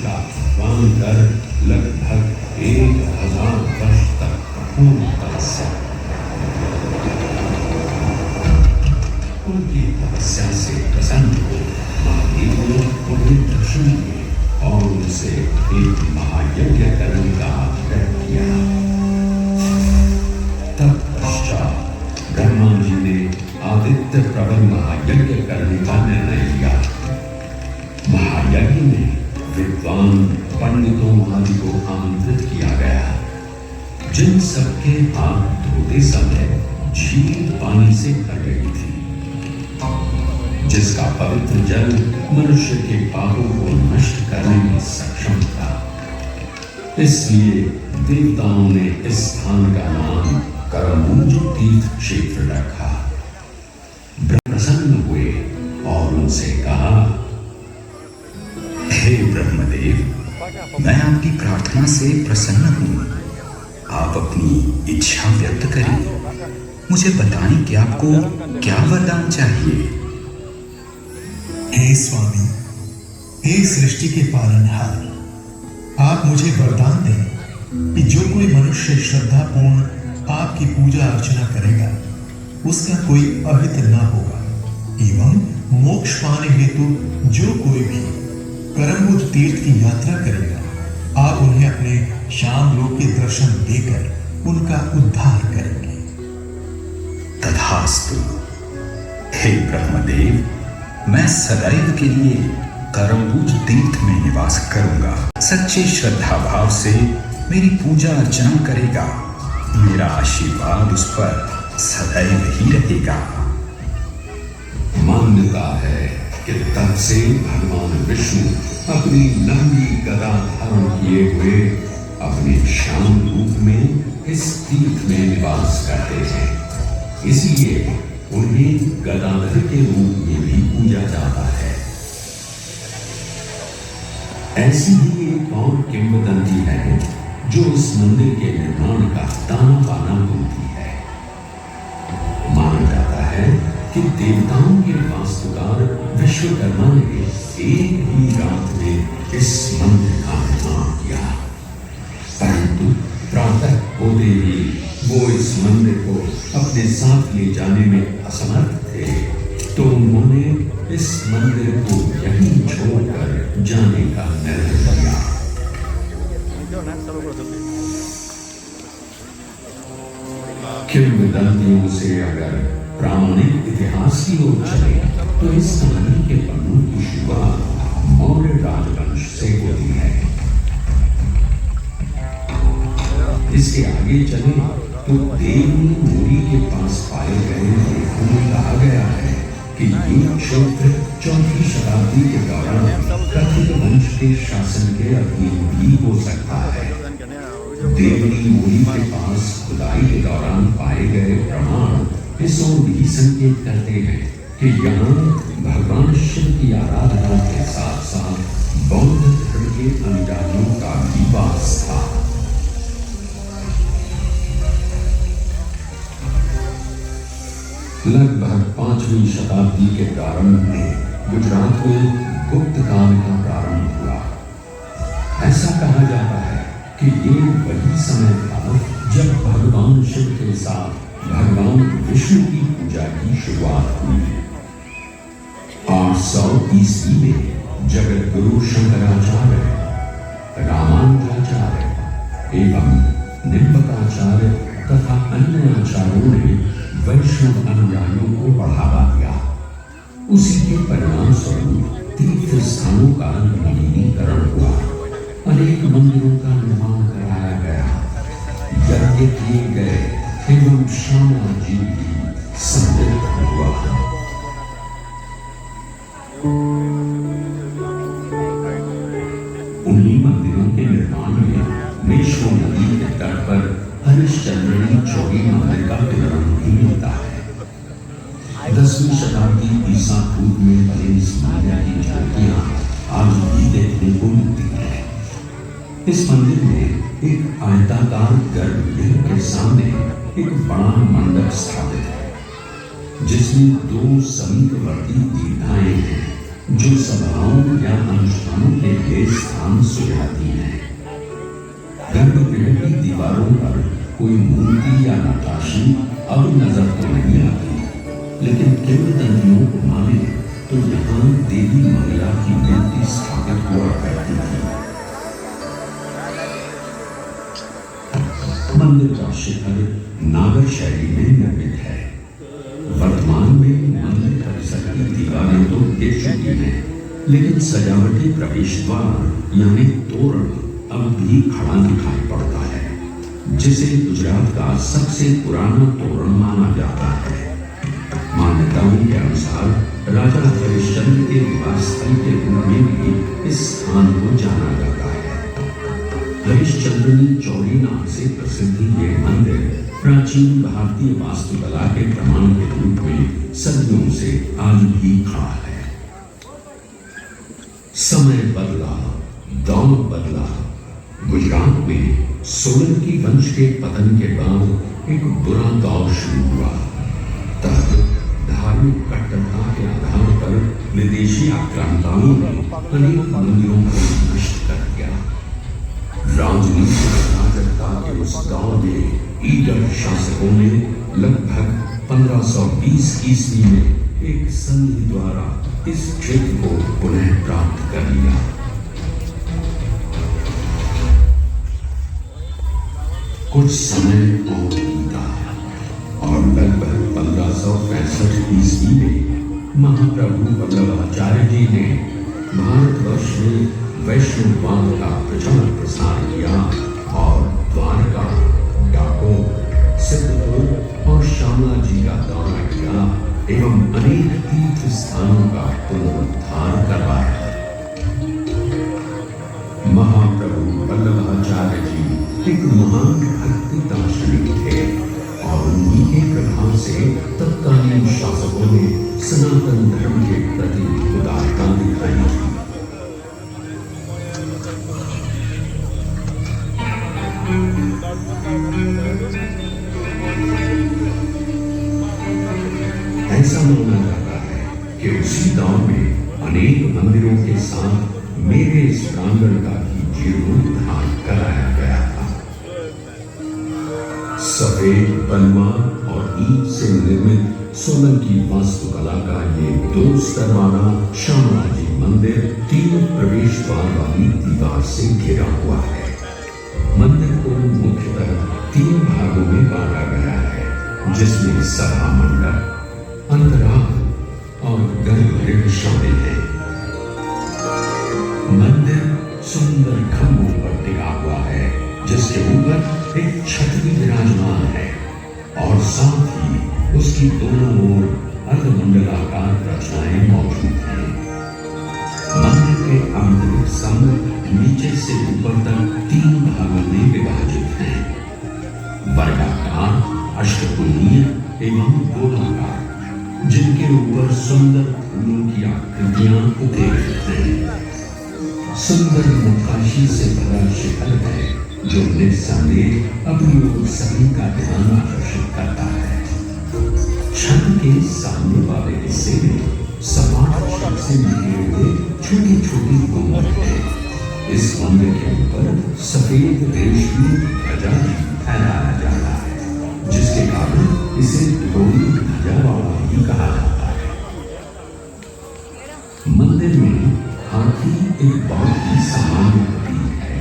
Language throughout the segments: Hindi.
का आह्वान कर लगभग 1000 वर्ष तक कठोर तपस्या। उनकी तपस्या से प्रसन्न हो महादेव ने उन्हें दर्शन दिए और उनसे एक महायज्ञ करने का आग्रह किया। तत्पश्चात ब्रह्मा जी ने आदित्य प्रबल महायज्ञ करने का निर्णय लिया। महायज्ञ में विद्वान पंडितों आदि को आमंत्रित किया गया, जिन सबके हाथ धोते समय झील पानी से भर गई थी, जिसका पवित्र जल मनुष्य के पापों को नष्ट करने में सक्षम था। इसलिए देवताओं ने इस स्थान का नाम करमूज तीर्थ क्षेत्र रखा। प्रसन्न हुए और उनसे कहा, हे ब्रह्मदेव, मैं आपकी प्रार्थना से प्रसन्न हूं। आप अपनी इच्छा व्यक्त करें। मुझे बताएं कि आपको क्या वरदान चाहिए। हे स्वामी, हे सृष्टि के पालनहार, आप मुझे वरदान दें कि जो कोई मनुष्य श्रद्धापूर्ण आपकी पूजा अर्चना करेगा उसका कोई अहित न होगा, एवं मोक्ष पाने हेतु जो कोई भी करमूज तीर्थ की यात्रा करेगा आप उन्हें अपने श्याम लोक के दर्शन देकर उनका उद्धार करेंगे। तथास्तु। हे ब्रह्मदेव, मैं सदैव के लिए करमूज तीर्थ में निवास करूंगा। सच्चे श्रद्धा भाव से मेरी पूजा अर्चना करेगा, मेरा आशीर्वाद उस पर सदैव ही रहेगा। मान्यता है कि तब से भगवान विष्णु अपनी लंबी गदा धारण किए हुए अपने श्याम रूप में इस तीर्थ में निवास करते हैं। इसलिए उन्हें गदाधर के रूप में भी पूजा जाता है। ऐसी ही एक और किंवदंती है जो इस मंदिर के निर्माण का ताना बाना बोलती है। माना जाता है कि देवताओं के वास्तुकार विश्वकर्मा ने एक ही रात में इस मंदिर का निर्माण किया, परंतु प्रातः होते ही वो इस मंदिर को अपने साथ ले जाने में असमर्थ थे, तो उन्होंने इस मंदिर को यहीं छोड़कर जाने का निर्णय लिया। किंवदंतियों से अगर प्रामाणिक इतिहास की ओर चले तो इस कहानी के पन्नों की शुरुआत मौर्य राजवंश से होती है। इसके आगे चले तो देवनी मोरी के पास पाए गए लेखों में कहा गया है कि ये क्षेत्र 4वीं शताब्दी के दौरान कथित वंश के शासन के अधीन भी हो सकता है। देवनी मोरी के पास खुदाई के दौरान पाए गए प्रमाण इस ओर भी संकेत करते हैं कि यहाँ भगवान शिव की आराधना के साथ साथ बौद्ध धर्म के अनुयायियों का भी वास था। लगभग 5वीं शताब्दी के प्रारंभ में गुजरात में गुप्त काल का प्रारंभ हुआ। ऐसा कहा जाता है कि ये वही समय था जब भगवान शिव के साथ भगवान विष्णु की पूजा की शुरुआत हुई। 800 ईस्वी में जगत गुरु शंकराचार्य, रामानुजाचार्य एवं निम्बकाचार्य तथा अन्य आचार्यों ने वैष्णव अनुयायियों को बढ़ावा दिया। उसी के परिणाम स्वरूप तीर्थ स्थानों का नवीनीकरण हुआ, अनेक मंदिरों का निर्माण कराया गया, यज्ञ किए गए एवं श्यामा जी भी समृद्ध हुआ। उन्हीं मंदिरों के निर्माण में मेश्व नदी के तट पर हरिश्चंद्रनी चौरी मंदिर का विवरण भी मिलता है। 10वीं शताब्दी ईसा पूर्व में बने इस मंदिर की ज्योतियां आज भी देखने को मिलती हैं। इस मंदिर में एक आयताकार गर्भगृह के सामने एक बड़ा मंडप स्थापित है, जिसमें 2 समीपवर्ती दीर्घाएं हैं जो सभाओं या अनुष्ठानों के लिए स्थान सुझाती हैं। गर्भगृह की दीवारों पर कोई मूर्ति या नक्काशी अब नजर तो नहीं आती, लेकिन किंवदंतियों को माने तो यहाँ देवी मंगला की मूर्ति स्थापित हुआ करती थी। मंदिर का शिखर नागर शैली में निर्मित है। वर्तमान में मंदिर परिसर की दीवारें तो गिर चुकी हैं, लेकिन सजावटी प्रवेश द्वार यानी तोरण अब भी खड़ा दिखाई पड़ता है, जिसे गुजरात का सबसे पुराना तोरण माना जाता है। मान्यताओं के अनुसार राजा हरिश्चंद्र के निवास स्थल के रूप में भी इस स्थान को जाना जाता है। हरिश्चंद्रनी चौरी नाम से प्रसिद्ध ये मंदिर प्राचीन भारतीय वास्तुकला के प्रमाण के रूप में सदियों से आज भी खड़ा है। समय बदला, दौर बदला। गुजरात में सोलंकी वंश के पतन के बाद एक बुरा दौर शुरू हुआ। तब धार्मिक कट्टरता के आधार पर विदेशी आक्रांताओं ने अनेक मंदिरों को नष्ट कर दिया। राजनीतिक अराजकता के उस दौर में ईडर शासकों ने लगभग 1520 ईस्वी में एक संधि द्वारा इस क्षेत्र को पुनः प्राप्त कर लिया। कुछ समय और बीता और लगभग 1565 ईस्वी में महाप्रभु वल्लभाचार्य जी ने भारतवर्ष में वैष्णववाद का प्रचार प्रसार किया और द्वारका, डाकोर, सिद्धपुर और श्यामला जी का दौरा किया एवं अनेक तीर्थ स्थानों का पुनरुद्धार करवाया। महाप्रभु वल्लभाचार्य जी एक महान भक्ति दार्शनिक थे और उन्हीं के प्रभाव से तत्कालीन शासकों ने सनातन धर्म के प्रति उदारता दिखाई थी। ऐसा माना जाता है कि उसी दौर में अनेक मंदिरों के साथ मेरे इस प्रांगण का भी जीर्णोद्धार कराया गया था। सफेद बलुआ और ईंट से निर्मित सोलंकी वास्तुकला का ये 2 स्तर वाला श्यामला जी मंदिर 3 प्रवेश द्वार वाली दीवार से घिरा हुआ है। मंदिर को मुख्यतः 3 भागों में बांटा गया है, जिसमें सभा मंडप, अंतराल और गर्भगृह शामिल है। मंदिर सुंदर खंभों पर टिका हुआ है, जिसके ऊपर एक छतरी विराजमान है और साथ ही उसकी दोनों ओर अर्धमंडलाकार रचनाएं मौजूद हैं। मंदिर के आंतरिक स्तंभ नीचे से ऊपर तक 3 भागों में विभाजित हैं: वर्गाकार, अष्टकोणीय एवं गोलाकार, जिनके ऊपर सुंदर फूलों की आकृतियां उकेरित हैं। सुंदर नक्काशी से भरा शिखर है, जो निस्संदेह अपनी ओर सभी का ध्यान आकर्षित करता है। छत के सामने वाले हिस्से में सपाट छत से निकले हुए छोटी छोटी गुंबद हैं। इस मंदिर के ऊपर सफेद रेशमी ध्वजा फहराया जाता है, जिसके कारण इसे ध्वनि ध्वजा वाला भी कहा जाता है। मंदिर में हाथी एक बहुत ही सामान्य प्रतीक है।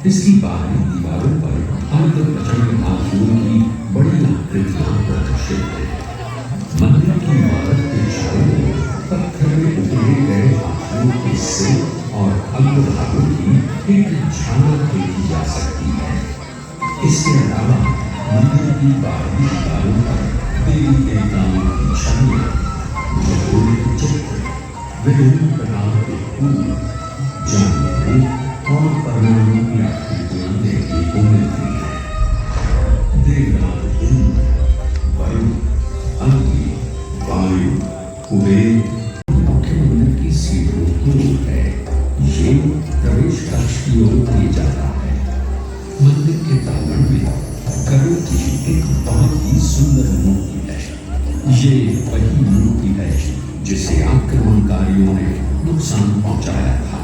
इसकी बाहरी दीवारों पर अर्धप्रचंड हाथियों की बड़ी आकृतियां प्रदर्शित हैं। मंदिर की इमारत के चारों ओर पत्थर में उकेरे गए हाथियों के सिर और अंगभागों की एक झालर देखी जा सकती है। इसके अलावा मंदिर की बाहरी दीवारों पर देवी देवताओं की छवियां, चित्र, विभिन्न प्रकार के फूल, जानवरों और परमाणु की आकृतियां देखने को मिलती हैं। देवराज इंद्र, वरुण, अग्नि, वायु, कुबेर मुख्य मंदिर की सीढ़ियों की ओर है। ये प्रवेश कक्ष की ओर ले जाता है। मंदिर के प्रांगण में गरुड़ की एक बहुत ही सुंदर मूर्ति है। ये वही मूर्ति है जिसे आक्रमणकारियों ने नुकसान पहुंचाया था।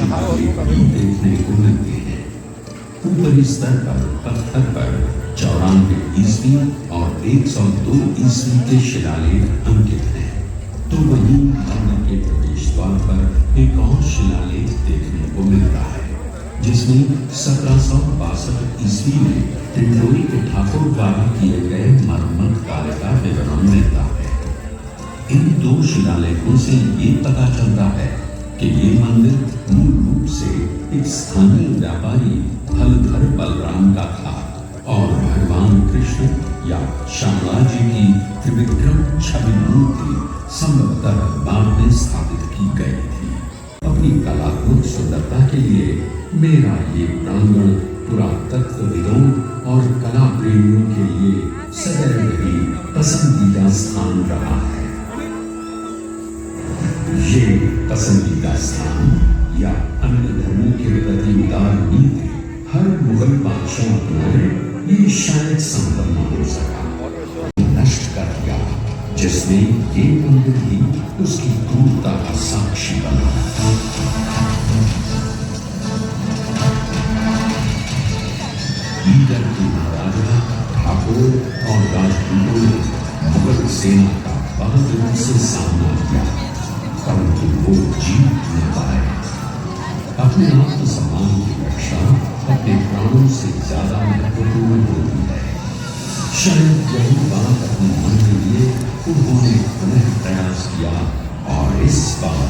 शिलालेख भी देखने को मिलते हैं। ऊपरी स्तर पर पत्थर पर 94 ईस्वी और 102 ईस्वी के शिलालेख अंकित हैं। तो वहीं मंदिर के प्रवेश द्वार पर एक और शिलालेख देखने को मिलता है, जिसमें 1762 ईस्वी में टिंडोरी के ठाकुर द्वारा किए गए मरम्मत कार्य का विवरण मिलता है। इन दो शिलालेखों से ये पता चलता है कि ये मंदिर मूल रूप से एक स्थानीय व्यापारी हलधर बलराम का था और भगवान कृष्ण या श्यामला जी की त्रिविक्रम छवि मूर्ति संभवतः बाद में स्थापित की गई थी। अपनी कलात्मक सुंदरता के लिए मेरा ये प्रांगण पुरातत्वविदों और कला प्रेमियों के लिए सदैव ही पसंदीदा स्थान रहा है। ये पसंदीदा स्थान या अन्य धर्मों के प्रति उदार नीति हर मुगल बादशाह अपनाए, ये शायद संभव न हो सका। नष्ट कर दिया, जिसमें ये मंदिर ही उसकी क्रूरता का साक्षी बना। ईडर के महाराजा ठाकुर और राजपूतों ने मुगल सेना का बहादुरी से सामना किया, परंतु वो जीत न पाए। अपने आत्मसम्मान की रक्षा अपने प्राणों से ज्यादा महत्वपूर्ण होती है। शायद यही बात अपने मन के लिए उन्होंने पुनः प्रयास किया और इस बार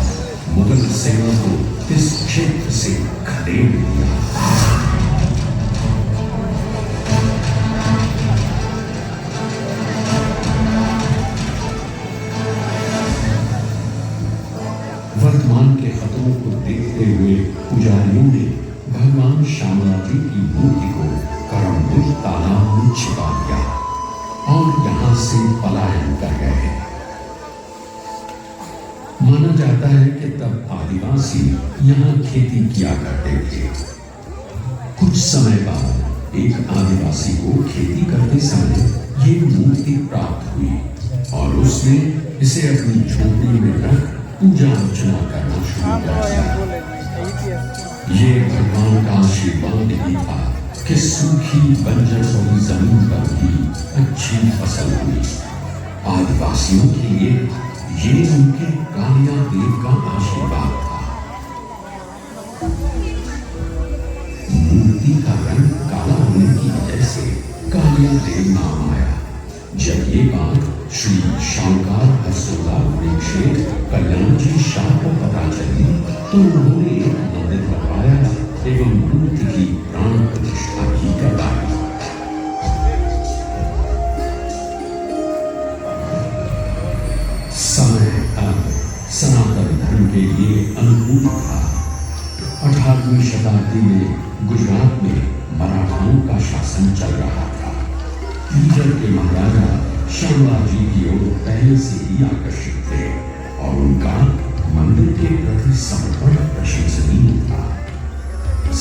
मुगल सेना को इस क्षेत्र से खदेड़ दिया। वर्तमान के खतरों को देखते हुए पुजारियों ने भगवान श्यामला जी की मूर्ति को करमबुल तालाब में छिपा दिया और यहाँ से पलायन कर गए। माना जाता है कि तब आदिवासी यहाँ खेती किया करते थे। कुछ समय बाद एक आदिवासी को खेती करते समय ये मूर्ति प्राप्त हुई और उसने इसे अपनी झोपड़ी में रख पूजा अर्चना करना शुरू कर दिया। ये भगवान का आशीर्वाद ही था कि सूखी बंजर पड़ी जमीन पर भी अच्छी फसल हुई। आदिवासियों के लिए ये उनके कालिया देव का आशीर्वाद था। मूर्ति का रंग काला होने की वजह से कालिया देव नाम आया। जब ये बात श्री शाहूकार हरसोला वृक्षेठ कल्याण जी शाह को पता चली तो उन्होंने एक मंदिर बनवाया एवं मूर्ति की प्राण प्रतिष्ठा भी करवाई। समय अब सनातन धर्म के लिए अनुकूल था। 18वीं शताब्दी में गुजरात में मराठाओं का शासन चल रहा था। ईडर के महाराजा श्यामला जी की ओर पहले से ही आकर्षित थे और उनका मंदिर के प्रति समर्पण प्रशंसनीय था।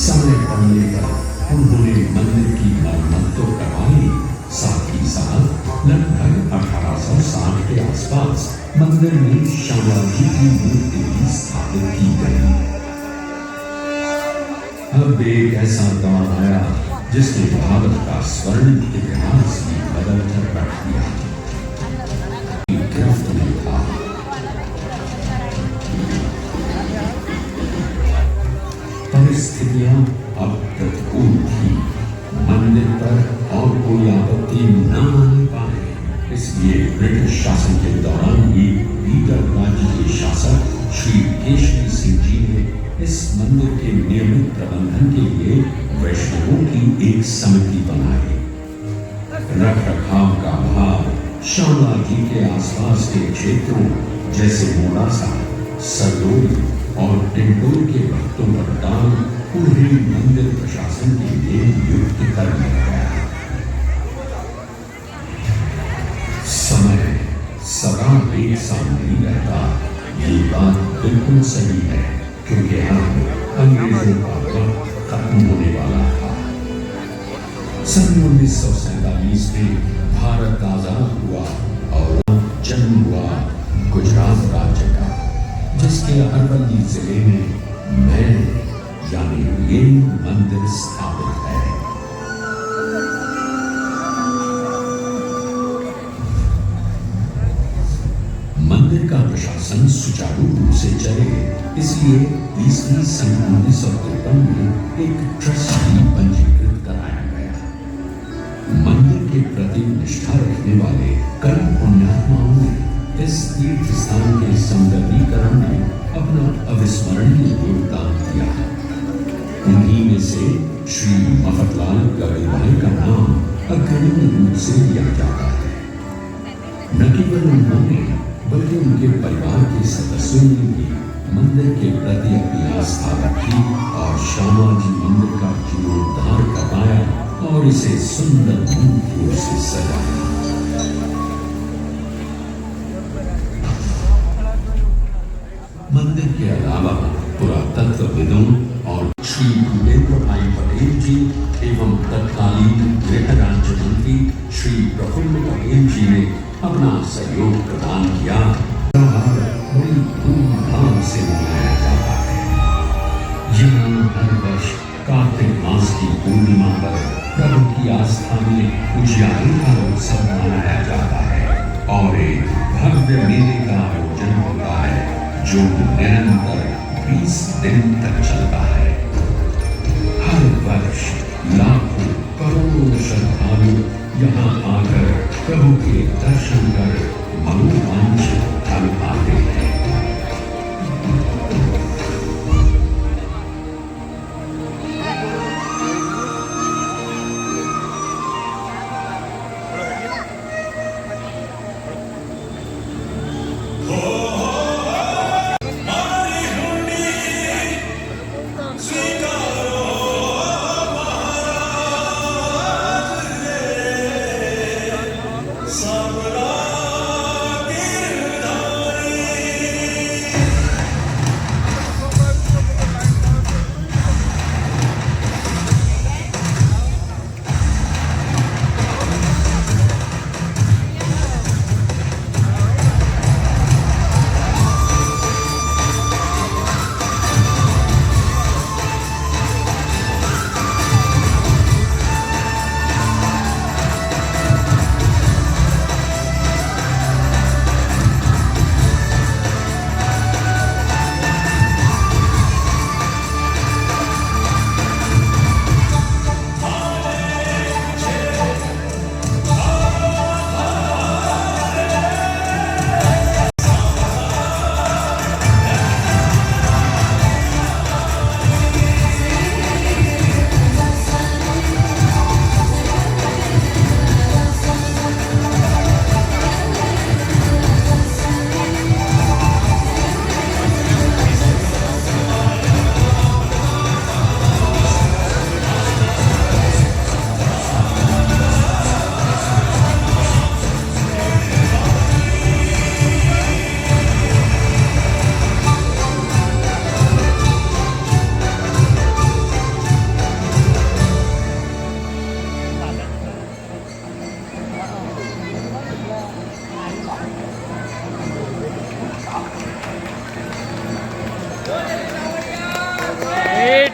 समय पड़ने पर उन्होंने मंदिर की मरम्मत तो करवाई, साथ ही साथ लगभग 1860 के आसपास मंदिर में श्यामला जी की मूर्ति भी स्थापित की गई। अब एक ऐसा दौर आया जिसने भारत का स्वर्ण इतिहास ही बदल कर रख दिया। गिरफ्त में था। परिस्थितियां अब प्रतिकूल थी। मंदिर पर और कोई आपत्ति न आने पाए, इसलिए ब्रिटिश शासन के दौरान ही ईडर राज्य के शासक श्री केशरी सिंह जी ने इस मंदिर के नियमित प्रबंधन के लिए वैष्णवों की एक समिति बनाई। रख रखाव का भार श्यामला जी के आसपास के क्षेत्रों जैसे मोडासा, सरलोरी और टिंडोर के भक्तों पर डाल उन्हें मंदिर प्रशासन के लिए नियुक्त कर दिया गया। समय सदा एक सा नहीं रहता, ये बात बिल्कुल सही है, क्योंकि अब अंग्रेजों का वक्त खत्म होने वाला था। सन 1947 में भारत आजाद हुआ और जन्म हुआ गुजरात राज्य का, जिसके अरवली जिले में मैं यानी ये मंदिर स्थापित है। मंदिर का प्रशासन सुचारू रूप से चले, इसलिए 20वीं सन 1953 में एक ट्रस्टी पंजीकृत कराया गया। मंदिर के प्रति निष्ठा रखने वाले कई पुण्यात्माओं ने इस तीर्थ स्थान के सौंदर्यीकरण में अपना अविस्मरणीय योगदान दिया। उन्हीं में से श्री मफतलाल गगईवाल का नाम अग्रणी रूप से लिया जाता है। न केवल उन्होंने बल्कि उनके परिवार के सदस्यों ने भी मंदिर के प्रति अपनी आस्था रखी और श्यामा जी मंदिर का जीर्णोद्धार करवाया और इसे सुंदर मूर्तियों से सजाया। मंदिर के अलावा पुरातत्वविदों और श्री भूपेंद्र भाई पटेल जी एवं तत्कालीन गृह राज्य मंत्री श्री प्रफुल्ल पटेल जी ने अपना सहयोग प्रदान किया। त्योहार बड़ी धूमधाम से मनाया जाता है। यहाँ हर वर्ष कार्तिक मास की पूर्णिमा पर प्रभु की आस्था में उजियारे का उत्सव मनाया जाता है और एक भव्य मेले का आयोजन होता है जो निरंतर 20 दिन तक चलता है। हर वर्ष लाखों करोड़ों श्रद्धालु यहाँ आकर प्रभु के दर्शन कर मनोवांछित फल पाते हैं।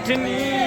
इतनी